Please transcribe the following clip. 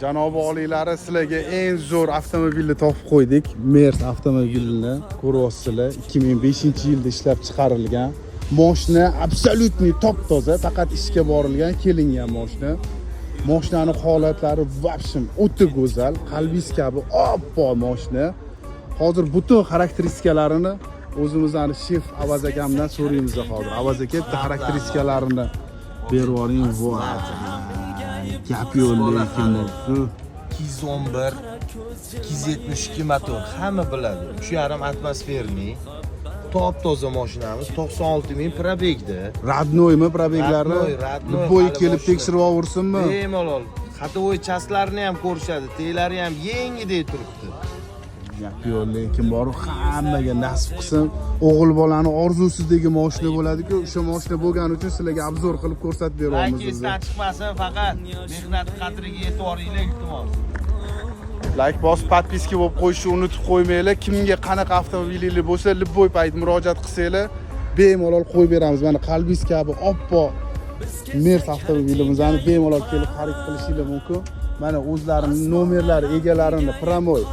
Janobi oliylari, sizlarga eng zo'r avtomobilni topib qo'ydik. Mercedes avtomobilini ko'ryapsizlar. 2005-yilda ishlab chiqarilgan. Mashina absolutni top-toza, faqat ishga borilgan, kelingan mashina. Mashinaning holatlari vobshim o'ta go'zal, qalbis kabi oppoq mashina. Hozir butun xarakteristikalarini o'zimizning shef Avaz akamdan so'raymiz hozir. Avaz aka bitta xarakteristikalarini berib yuboring. Voy. Gap yo'q lekin 211 272 motor hamma biladi. 3.5 atmosferli top-toza mashinamiz 96.000 probegda. Radnoymi probeglari? Bo'y kelib tekshirib olursinmi? Bemalol. Xatovoy chastlarini ham ko'rishadi, teylari ham yengidek turibdi. Gap yo'q lekin borib hammaga nasib qilsin. O'g'il bolani orzusidagi mashina bo'ladi-ku, o'sha mashina bo'lgani uchun sizlarga obzor qilib ko'rsatib beryapmiz. Esdan chiqmasin, faqat mehnat qadriga e'tiboringlar iltimos. Like bosib, podpiska bo'lib qo'yishni unutib qo'ymanglar. Kimga qanaqa avtomobilingiz bo'lsa, Libboy payt murojaat qilsanglar, bemalol qo'yib beramiz. Mana qalbis kabi oppoq Mercedes avtomobilimizni bemalol kelib xarid qilishingiz mumkin. Mana o'zlarining nomerlari egalarini promoy